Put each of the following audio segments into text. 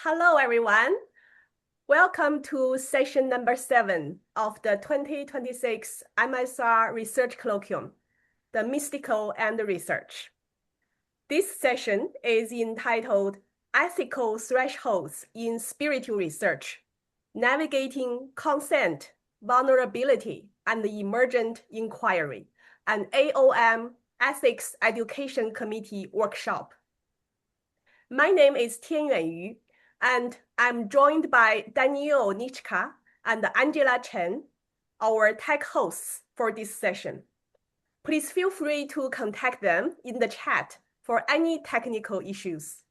Hello, everyone. Welcome to session number 7 of the 2026 MSR Research Colloquium, The Mystical and Research. This session is entitled Ethical Thresholds in Spiritual Research, Navigating Consent, Vulnerability, and Emergent Inquiry, an AoM Ethics Education Committee workshop. My name is Tianyuan Yu, and I'm joined by Daniel Nichka and Angela Chen, our tech hosts for this session. Please feel free to contact them in the chat for any technical issues.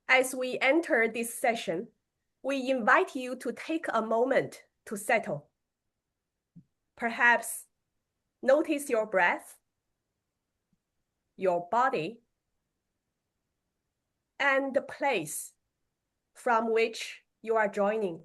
As we enter this session, we invite you to take a moment to settle. Perhaps notice your breath, your body, and the place from which you are joining.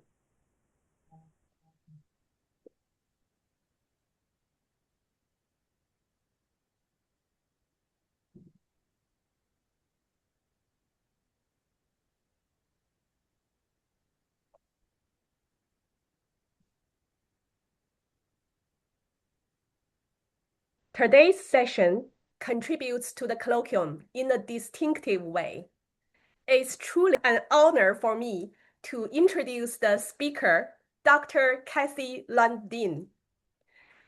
Today's session contributes to the colloquium in a distinctive way. It's truly an honor for me to introduce the speaker, Dr. Kathy Lund.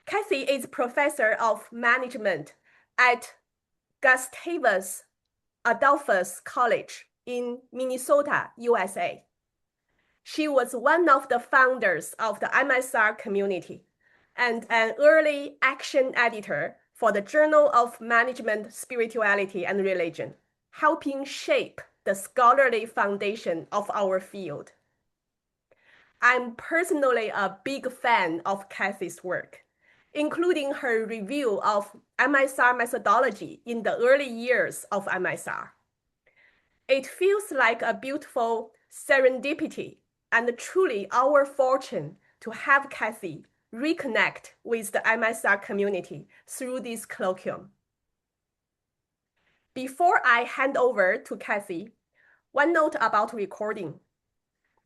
Kathy is professor of management at Gustavus Adolphus College in Minnesota, USA. She was one of the founders of the MSR community and an early action editor for the Journal of Management, Spirituality, and Religion, helping shape the scholarly foundation of our field. I'm personally a big fan of Kathy's work, including her review of MSR methodology in the early years of MSR. It feels like a beautiful serendipity and truly our fortune to have Kathy reconnect with the MSR community through this colloquium. Before I hand over to Kathy, one note about recording.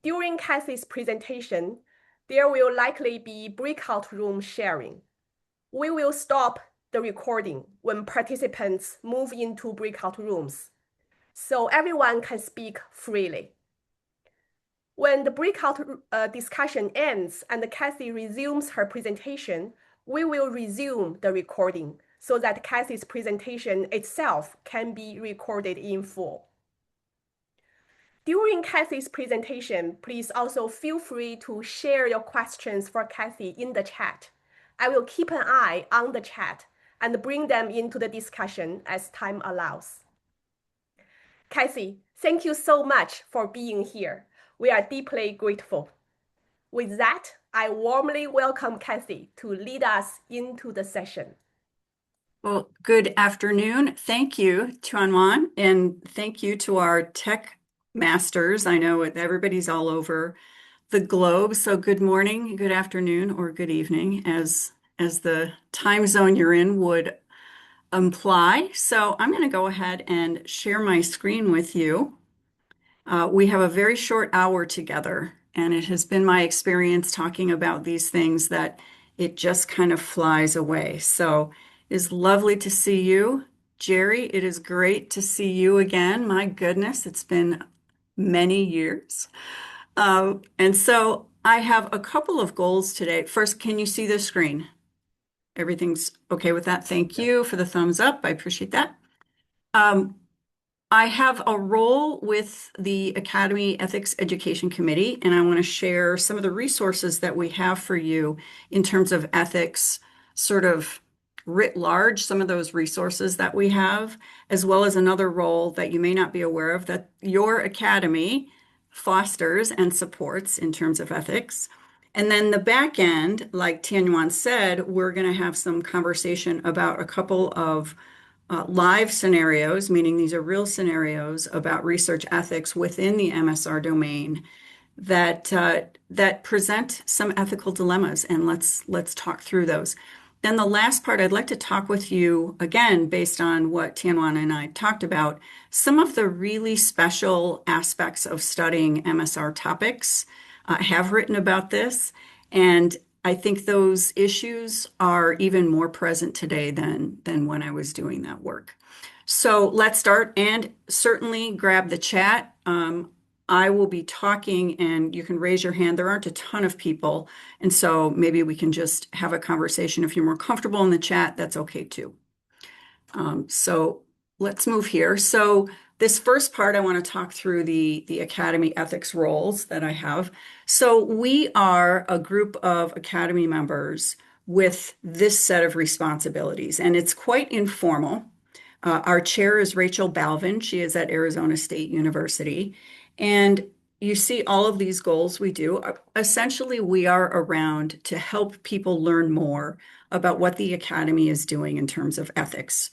During Kathy's presentation, there will likely be breakout room sharing. We will stop the recording when participants move into breakout rooms, so everyone can speak freely. When the breakout discussion ends and Kathy resumes her presentation, we will resume the recording so that Kathy's presentation itself can be recorded in full. During Kathy's presentation, please also feel free to share your questions for Kathy in the chat. I will keep an eye on the chat and bring them into the discussion as time allows. Kathy, thank you so much for being here. We are deeply grateful. With that, I warmly welcome Kathy to lead us into the session. Well, good afternoon. Thank you, Tianyuan, and thank you to our tech masters. I know everybody's all over the globe, so good morning, good afternoon, or good evening, as the time zone you're in would imply. So I'm going to go ahead and share my screen with you. We have a very short hour together, and it has been my experience talking about these things that it just kind of flies away. So it's lovely to see you. Jerry, it is great to see you again. My goodness, it's been many years. And so I have a couple of goals today. First, can you see the screen? Everything's okay with that? Thank you for the thumbs up. I appreciate that. I have a role with the Academy Ethics Education Committee, and I want to share some of the resources that we have for you in terms of ethics, sort of writ large, some of those resources that we have, as well as another role that you may not be aware of that your Academy fosters and supports in terms of ethics. And then the back end, like Tianyuan said, we're going to have some conversation about a couple of live scenarios, meaning these are real scenarios about research ethics within the MSR domain that present some ethical dilemmas, and let's talk through those. Then the last part, I'd like to talk with you again, based on what Tianwan and I talked about, some of the really special aspects of studying MSR topics. I have written about this, and I think those issues are even more present today than when I was doing that work. So let's start, and certainly grab the chat. I will be talking, and you can raise your hand. There aren't a ton of people, and so maybe we can just have a conversation. If you're more comfortable in the chat, that's okay too. So let's move here. So this first part, I want to talk through the Academy ethics roles that I have. So we are a group of Academy members with this set of responsibilities, and it's quite informal. Our chair is Rachel Balvin. She is at Arizona State University. And you see all of these goals we do. Essentially, we are around to help people learn more about what the Academy is doing in terms of ethics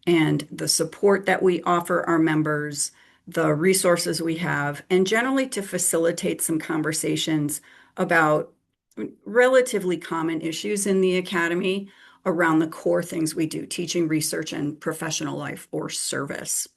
and the support that we offer our members, the resources we have, and generally to facilitate some conversations about relatively common issues in the Academy around the core things we do, teaching, research, and professional life or service.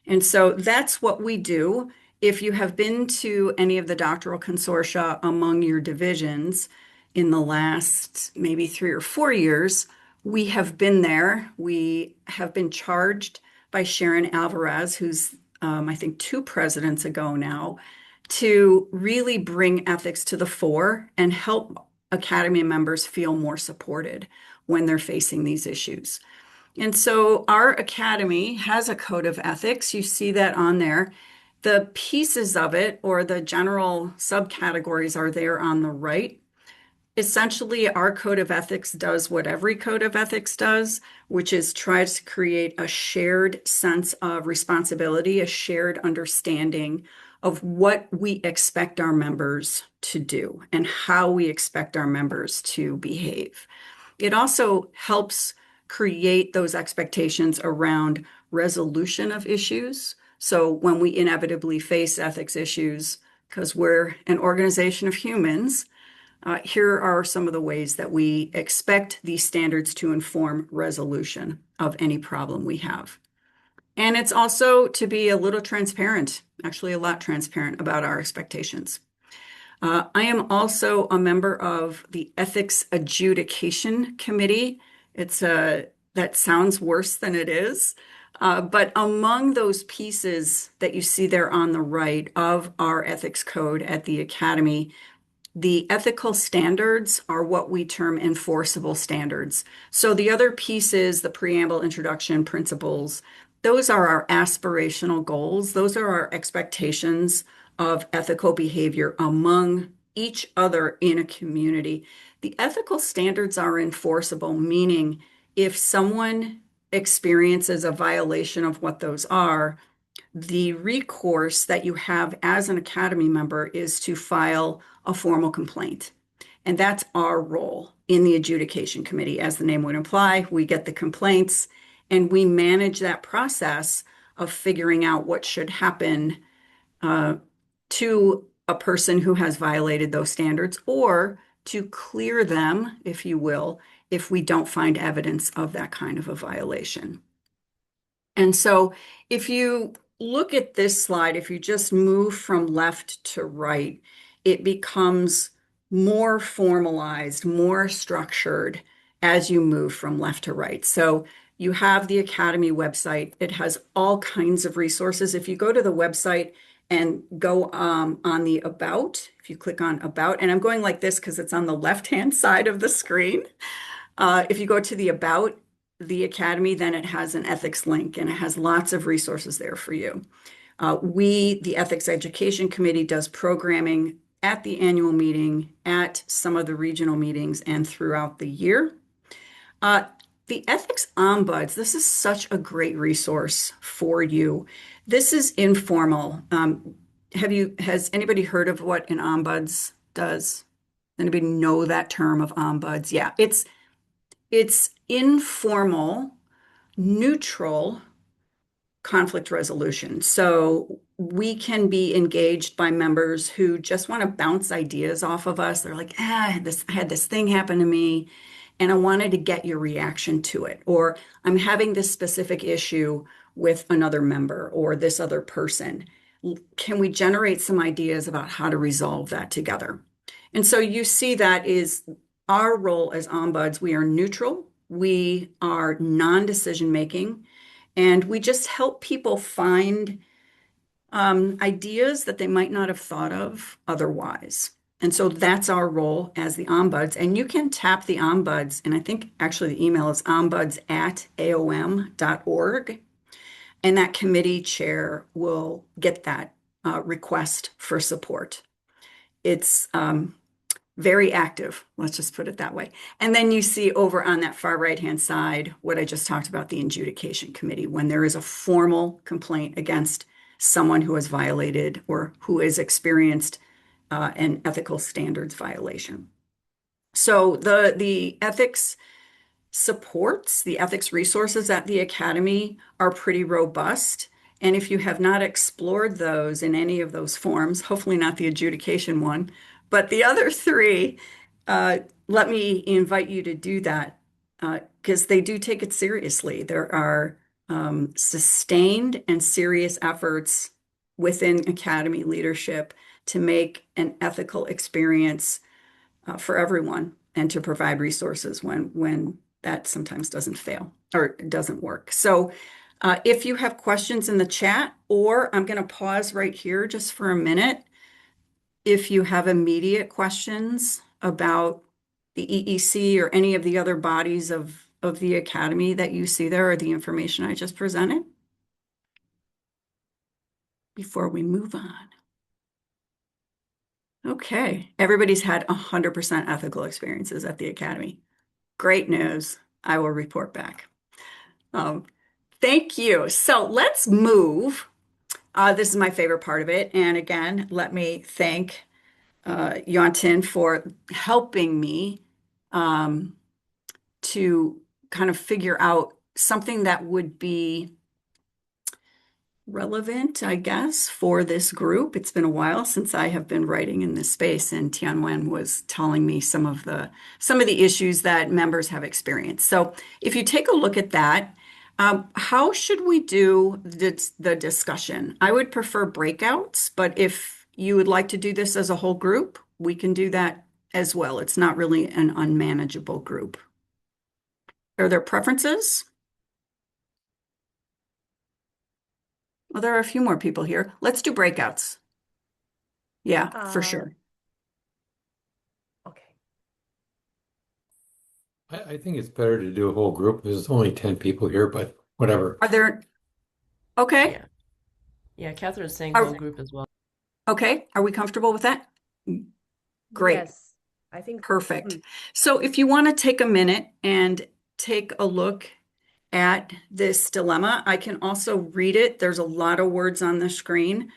And so that's what we do. If you have been to any of the doctoral consortia among your divisions in the last maybe 3 or 4 years, we have been there. We have been charged by Sharon Alvarez, who's I think 2 presidents ago now, to really bring ethics to the fore and help Academy members feel more supported when they're facing these issues. And so our Academy has a code of ethics. You see that on there. The pieces of it or the general subcategories are there on the right. Essentially, our code of ethics does what every code of ethics does, which is tries to create a shared sense of responsibility, a shared understanding of what we expect our members to do and how we expect our members to behave. It also helps create those expectations around resolution of issues. So when we inevitably face ethics issues, because we're an organization of humans, here are some of the ways that we expect these standards to inform resolution of any problem we have. And it's also to be a little transparent, actually a lot transparent about our expectations. I am also a member of the Ethics Education Committee. That sounds worse than it is. But among those pieces that you see there on the right of our ethics code at the Academy, the ethical standards are what we term enforceable standards. So the other pieces, the preamble, introduction, principles, those are our aspirational goals. Those are our expectations of ethical behavior among each other in a community. The ethical standards are enforceable, meaning if someone experiences a violation of what those are, the recourse that you have as an Academy member is to file a formal complaint. And that's our role in the adjudication committee. As the name would imply, we get the complaints and we manage that process of figuring out what should happen to a person who has violated those standards or to clear them, if you will, if we don't find evidence of that kind of a violation. And so if you look at this slide, if you just move from left to right, it becomes more formalized, more structured as you move from left to right. So you have the Academy website. It has all kinds of resources. If you go to the website and go on the About, if you click on About, and I'm going like this because it's on the left-hand side of the screen. If you go to the About the Academy, then it has an ethics link and it has lots of resources there for you. The Ethics Education Committee, does programming at the annual meeting, at some of the regional meetings, and throughout the year. The Ethics Ombuds, this is such a great resource for you. This is informal. Has anybody heard of what an ombuds does? Anybody know that term of ombuds? Yeah, it's informal, neutral conflict resolution. So we can be engaged by members who just want to bounce ideas off of us. They're like, I had this thing happen to me, and I wanted to get your reaction to it. Or I'm having this specific issue with another member or this other person. Can we generate some ideas about how to resolve that together? And so you see that is our role as ombuds. We are neutral, we are non-decision making, and we just help people find ideas that they might not have thought of otherwise. And so that's our role as the ombuds. And you can tap the ombuds, and I think actually the email is ombuds@aom.org. And that committee chair will get that request for support. It's very active, let's just put it that way. And then you see over on that far right-hand side what I just talked about, the adjudication committee, when there is a formal complaint against someone who has violated or who has experienced an ethical standards violation. So the ethics supports, the ethics resources at the Academy are pretty robust. And if you have not explored those in any of those forms, hopefully not the adjudication one, but the other three, let me invite you to do that because they do take it seriously. There are sustained and serious efforts within Academy leadership to make an ethical experience for everyone and to provide resources when that sometimes doesn't fail or doesn't work. So if you have questions in the chat, or I'm going to pause right here just for a minute. If you have immediate questions about the EEC or any of the other bodies of the Academy that you see there or the information I just presented, before we move on. Okay, everybody's had 100% ethical experiences at the Academy. Great news. I will report back. Thank you. So let's move. This is my favorite part of it. And again, let me thank Yontin for helping me to kind of figure out something that would be relevant, I guess, for this group. It's been a while since I have been writing in this space, and Tianwen was telling me some of the issues that members have experienced. So if you take a look at that, how should we do the discussion? I would prefer breakouts, but if you would like to do this as a whole group, we can do that as well. It's not really an unmanageable group. Are there preferences? Well, there are a few more people here. Let's do breakouts. Yeah, for sure. Okay. I think it's better to do a whole group. There's only 10 people here, but whatever. Are there, okay, Yeah. Yeah, Catherine's saying Are- whole group as well. okay. Are we comfortable with that? Great. Yes, I think Perfect. So if you want to take a minute and take a look at this dilemma, I can also read it. There's a lot of words on the screen,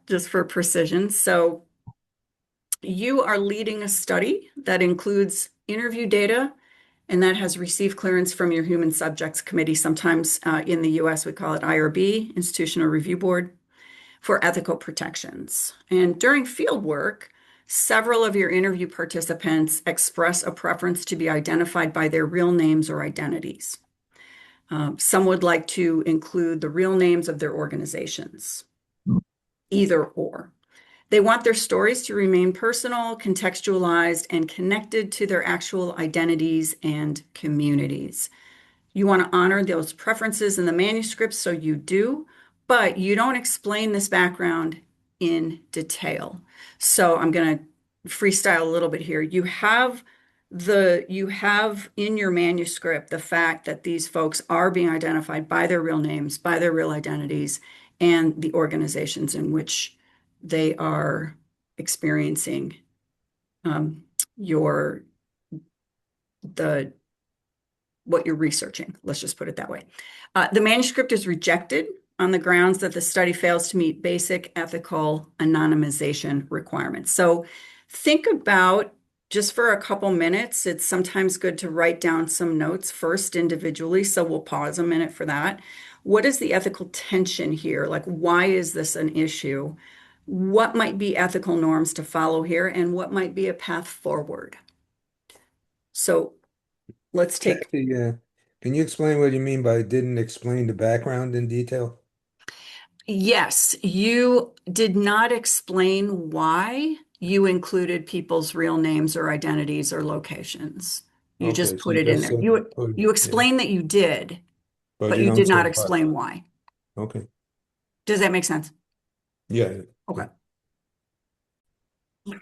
just for precision. So you are leading a study that includes interview data and that has received clearance from your Human Subjects Committee. Sometimes in the US, we call it IRB, Institutional Review Board, for ethical protections. And during field work, several of your interview participants express a preference to be identified by their real names or identities. Some would like to include the real names of their organizations, either or. They want their stories to remain personal, contextualized, and connected to their actual identities and communities. You want to honor those preferences in the manuscript, so you do, but you don't explain this background in detail. So I'm going to freestyle a little bit here. You have in your manuscript the fact that these folks are being identified by their real names, by their real identities, and the organizations in which they are experiencing what you're researching. Let's just put it that way. The manuscript is rejected on the grounds that the study fails to meet basic ethical anonymization requirements. So think about, just for a couple minutes, it's sometimes good to write down some notes first individually. So we'll pause a minute for that. What is the ethical tension here? Like, why is this an issue? What might be ethical norms to follow here, and what might be a path forward? So let's take. Kathy, can you explain what you mean by didn't explain the background in detail? Yes, you did not explain why you included people's real names or identities or locations. You just Okay, so put you it in just there. said, You yeah, explained that you did, but but you you don't did say not what. explain why. Okay, Does that make sense? yeah, Okay. yeah.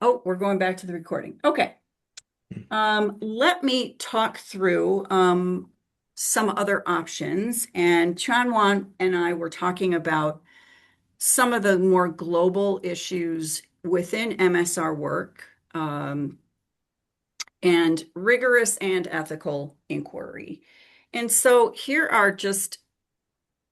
Oh, we're going back to the recording. Okay. Let me talk through some other options. And Chanwan and I were talking about some of the more global issues within MSR work, and rigorous and ethical inquiry. And so here are just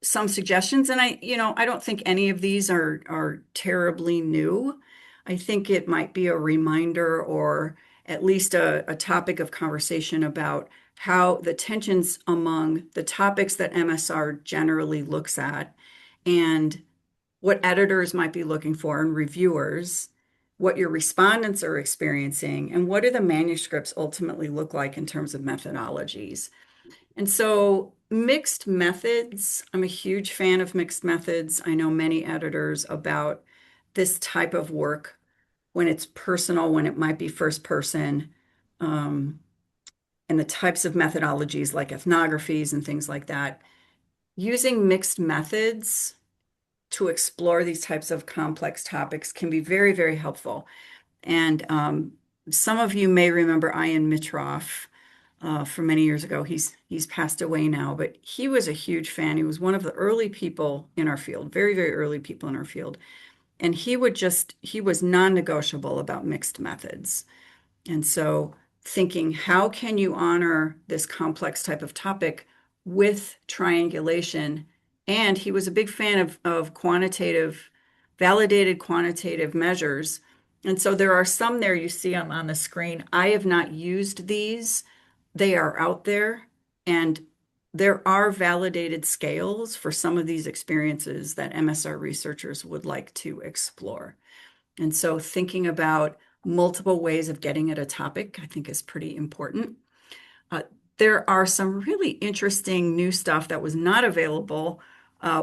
some suggestions, and I don't think any of these are terribly new. I think it might be a reminder or at least a topic of conversation about how the tensions among the topics that MSR generally looks at and what editors might be looking for and reviewers, what your respondents are experiencing, and what do the manuscripts ultimately look like in terms of methodologies. And so mixed methods, I'm a huge fan of mixed methods. I know many editors about this type of work when it's personal, when it might be first person, um, and the types of methodologies like ethnographies and things like that. Using mixed methods to explore these types of complex topics can be very, very helpful. And some of you may remember Ian Mitroff from many years ago. He's passed away now, but he was a huge fan. He was one of the early people in our field, very, very early people in our field. And he was non-negotiable about mixed methods. And so thinking, how can you honor this complex type of topic with triangulation? And he was a big fan of quantitative, validated quantitative measures. And so there are some there you see on the screen. I have not used these. They are out there. And there are validated scales for some of these experiences that MSR researchers would like to explore. And so thinking about multiple ways of getting at a topic, I think is pretty important. Uh, there are some really interesting new stuff that was not available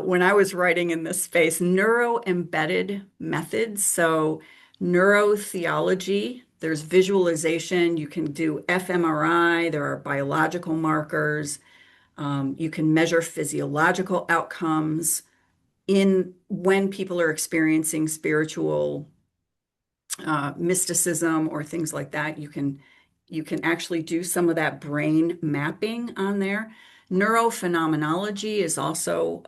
when I was writing in this space, neuro-embedded methods. So neurotheology, there's visualization, you can do fMRI, there are biological markers, you can measure physiological outcomes in when people are experiencing spiritual mysticism or things like that. You can actually do some of that brain mapping on there. Neurophenomenology is also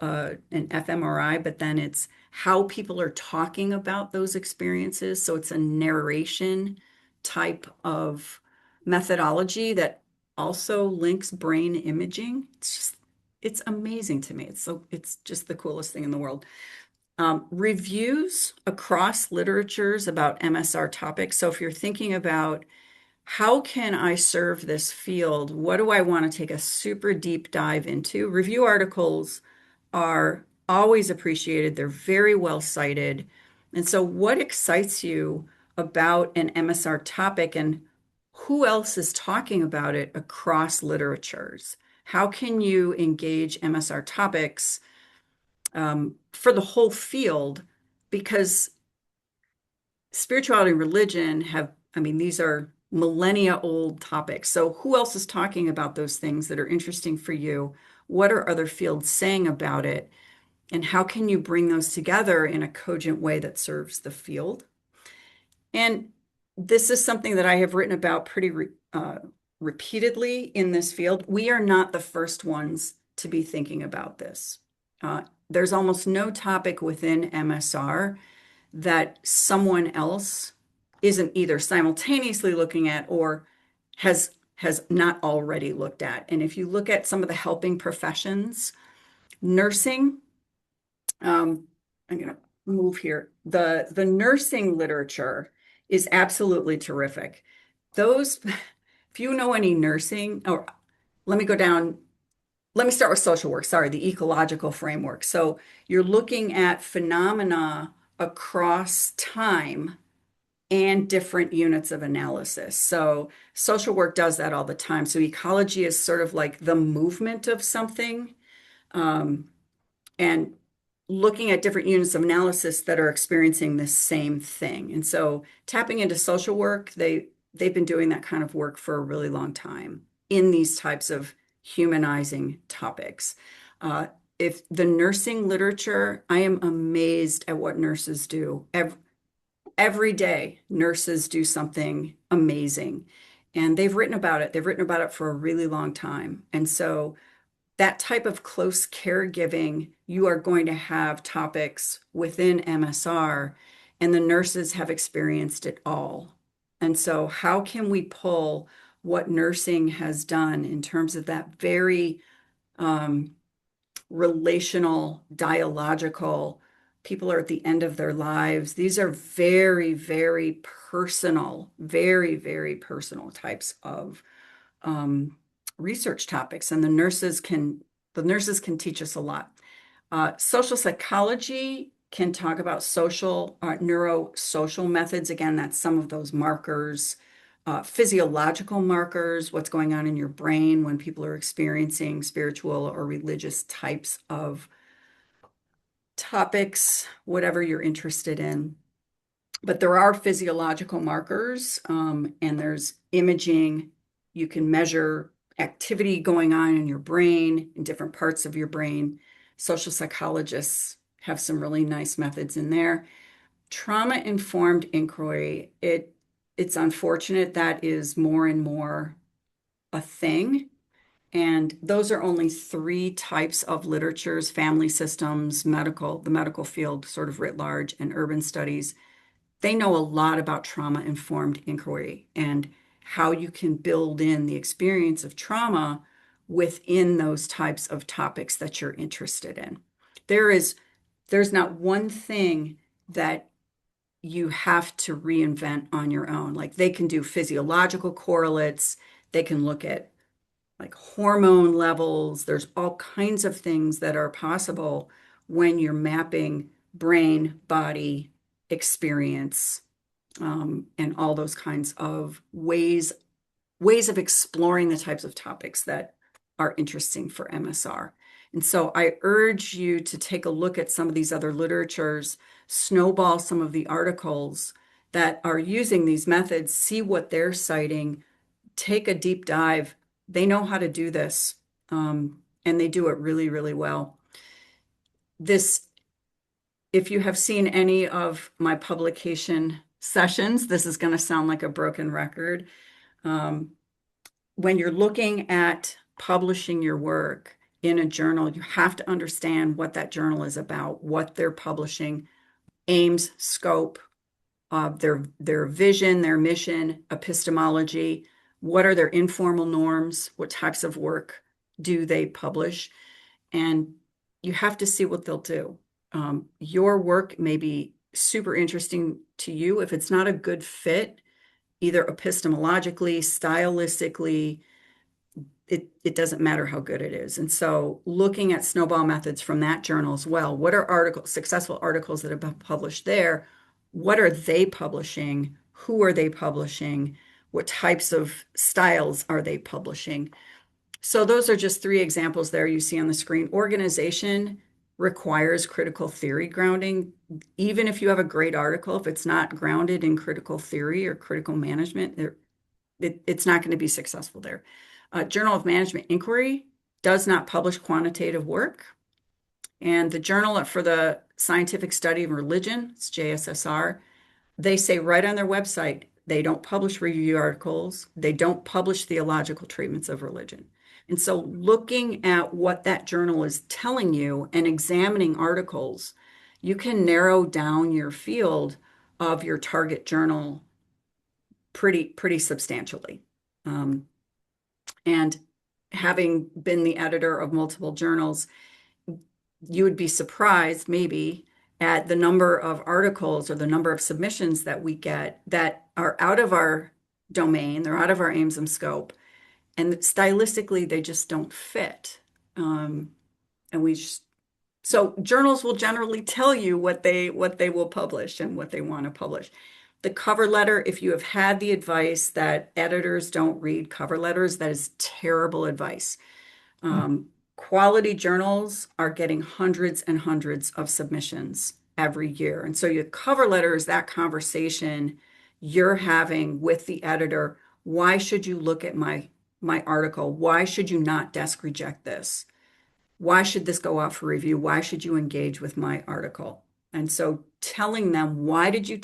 an fMRI, but then it's how people are talking about those experiences. So it's a narration type of methodology that also links brain imaging. It's amazing to me. It's just the coolest thing in the world. Reviews across literatures about MSR topics. So if you're thinking about how can I serve this field, what do I want to take a super deep dive into? Review articles are always appreciated. They're very well cited. And so what excites you about an MSR topic and who else is talking about it across literatures? How can you engage MSR topics for the whole field? Because spirituality and religion these are millennia old topics. So who else is talking about those things that are interesting for you? What are other fields saying about it? And how can you bring those together in a cogent way that serves the field? And this is something that I have written about pretty repeatedly in this field. We are not the first ones to be thinking about this. There's almost no topic within MSR that someone else isn't either simultaneously looking at or has not already looked at. And if you look at some of the helping professions, nursing, I'm going to move here. The nursing literature is absolutely terrific. Those, if you know any nursing, or let me go down. Let me start with social work. Sorry, the ecological framework. So you're looking at phenomena across time and different units of analysis. So social work does that all the time. So ecology is sort of like the movement of something, and looking at different units of analysis that are experiencing the same thing. And so tapping into social work, they've been doing that kind of work for a really long time in these types of humanizing topics. If the nursing literature, I am amazed at what nurses do. Every day, nurses do something amazing, and they've written about it. They've written about it for a really long time. And so that type of close caregiving, you are going to have topics within MSR, and the nurses have experienced it all. And so, how can we pull what nursing has done in terms of that very relational, dialogical? People are at the end of their lives. These are very, very personal, very, very personal types of research topics, and the nurses can teach us a lot. Social psychology can talk about social neurosocial methods. Again, that's some of those markers, physiological markers, what's going on in your brain when people are experiencing spiritual or religious types of topics, whatever you're interested in. But there are physiological markers, and there's imaging. You can measure activity going on in your brain, in different parts of your brain. Social psychologists have some really nice methods in there. Trauma-informed inquiry, it's unfortunate that is more and more a thing. And those are only 3 types of literatures: family systems, medical, the medical field sort of writ large, and urban studies. They know a lot about trauma-informed inquiry and how you can build in the experience of trauma within those types of topics that you're interested in. There's not one thing that you have to reinvent on your own. Like, they can do physiological correlates, they can look at like hormone levels. There's all kinds of things that are possible when you're mapping brain, body, experience, and all those kinds of ways of exploring the types of topics that are interesting for MSR. And so I urge you to take a look at some of these other literatures, snowball some of the articles that are using these methods, see what they're citing, take a deep dive. They know how to do this, and they do it really, really well. If you have seen any of my publication sessions, this is going to sound like a broken record. When you're looking at publishing your work in a journal, you have to understand what that journal is about, what they're publishing, aims, scope, their vision, their mission, epistemology. What are their informal norms? What types of work do they publish? And you have to see what they'll do. Your work may be super interesting to you. If it's not a good fit, either epistemologically, stylistically, it doesn't matter how good it is. And so looking at snowball methods from that journal as well, what are successful articles that have been published there? What are they publishing? Who are they publishing? What types of styles are they publishing? So those are just 3 examples there you see on the screen. Organization requires critical theory grounding. Even if you have a great article, if it's not grounded in critical theory or critical management, it's not going to be successful there. Journal of Management Inquiry does not publish quantitative work. And the Journal for the Scientific Study of Religion, it's JSSR, they say right on their website, they don't publish review articles. They don't publish theological treatments of religion. And so looking at what that journal is telling you and examining articles, you can narrow down your field of your target journal pretty substantially. And having been the editor of multiple journals, you would be surprised maybe at the number of articles or the number of submissions that we get that are out of our domain, they're out of our aims and scope, and stylistically they just don't fit. So journals will generally tell you what they will publish and what they want to publish. The cover letter, if you have had the advice that editors don't read cover letters, that is terrible advice. Quality journals are getting hundreds and hundreds of submissions every year. And so your cover letter is that conversation you're having with the editor. Why should you look at my article? Why should you not desk reject this? Why should this go out for review? Why should you engage with my article? And so telling them, why did you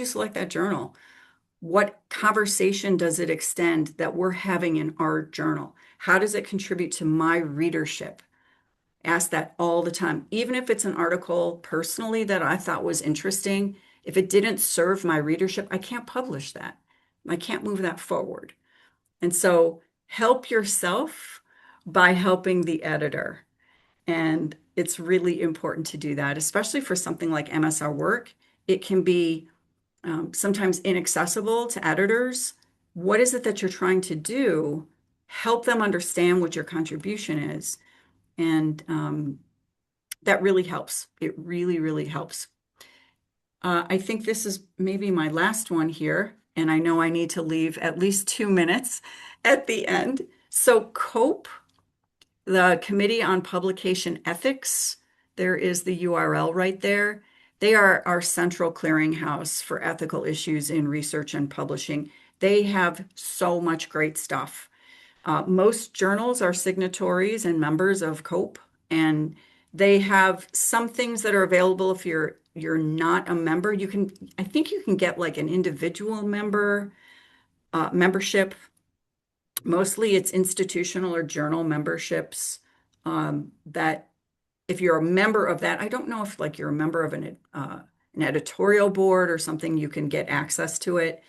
select that journal? What conversation does it extend that we're having in our journal? How does it contribute to my readership? Ask that all the time. Even if it's an article personally that I thought was interesting, if it didn't serve my readership, I can't publish that. I can't move that forward. And so help yourself by helping the editor. And it's really important to do that, especially for something like MSR work. It can be sometimes inaccessible to editors. What is it that you're trying to do? Help them understand what your contribution is. And that really helps. It really, really helps. I think this is maybe my last one here, and I know I need to leave at least 2 minutes at the end. So COPE, the Committee on Publication Ethics, there is the URL right there. They are our central clearinghouse for ethical issues in research and publishing. They have so much great stuff. Most journals are signatories and members of COPE, and they have some things that are available if you're not a member. I think you can get like an individual membership. Mostly it's institutional or journal memberships that if you're a member of that, I don't know if like you're a member of an editorial board or something, you can get access to it.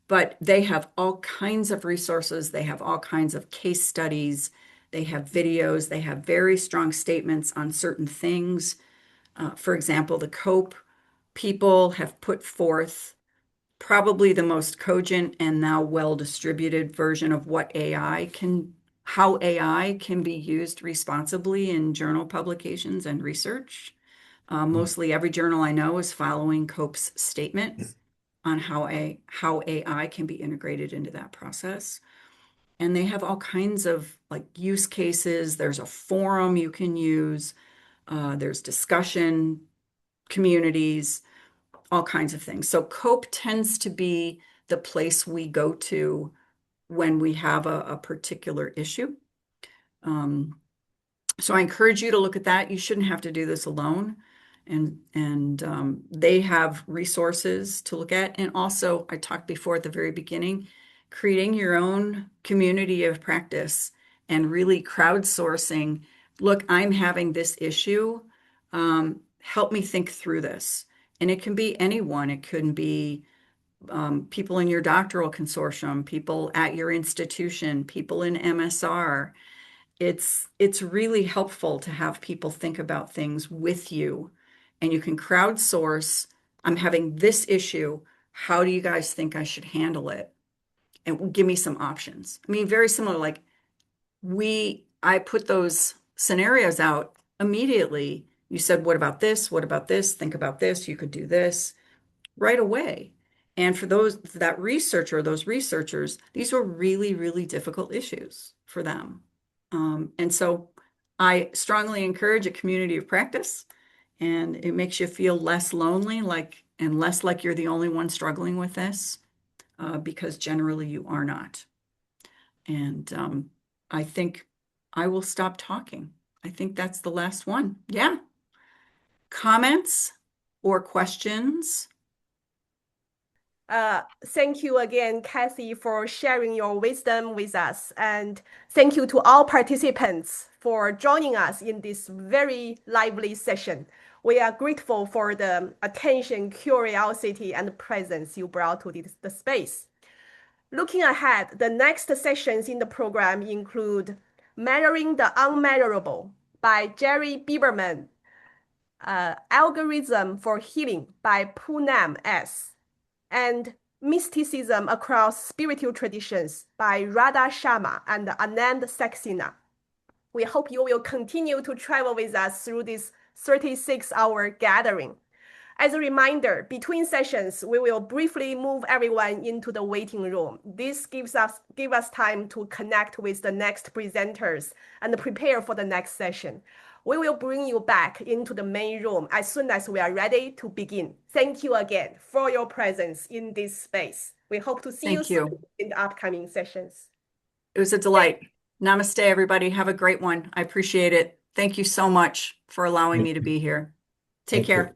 But they have all kinds of resources. They have all kinds of case studies. They have videos. They have very strong statements on certain things. For example, the COPE people have put forth probably the most cogent and now well-distributed version of how AI can be used responsibly in journal publications and research. Mostly every journal I know is following COPE's statement on how AI can be integrated into that process. And they have all kinds of like use cases. There's a forum you can use. There's discussion communities, all kinds of things. So COPE tends to be the place we go to when we have a particular issue. So I encourage you to look at that. You shouldn't have to do this alone. And they have resources to look at. And also, I talked before at the very beginning, creating your own community of practice and really crowdsourcing. Look, I'm having this issue. Help me think through this. And it can be anyone. It could be people in your doctoral consortium, people at your institution, people in MSR. It's really helpful to have people think about things with you, and you can crowdsource. I'm having this issue. How do you guys think I should handle it? And give me some options. I mean, very similar, like I put those scenarios out immediately. You said, what about this? What about this? Think about this. You could do this right away. And for that researcher, those researchers, these were really, really difficult issues for them. And so I strongly encourage a community of practice, and it makes you feel less lonely, and less like you're the only one struggling with this, because generally you are not. And I think I will stop talking. I think that's the last one. Yeah. Comments or questions? Thank you again, Kathy, for sharing your wisdom with us. And thank you to all participants for joining us in this very lively session. We are grateful for the attention, curiosity, and presence you brought to the space. Looking ahead, the next sessions in the program include Measuring the Unmeasurable by Jerry Bieberman, Algorithm for Healing by Poonam S., and Mysticism Across Spiritual Traditions by Radha Sharma and Anand Saxena. We hope you will continue to travel with us through this 36-hour gathering. As a reminder, between sessions, we will briefly move everyone into the waiting room. This gives us time to connect with the next presenters and prepare for the next session. We will bring you back into the main room as soon as we are ready to begin. Thank you again for your presence in this space. We hope to see you Thank you. soon in the upcoming sessions. It was a delight. Namaste, everybody. Have a great one. I appreciate it. Thank you so much for allowing me to be here. Take Thank you. care.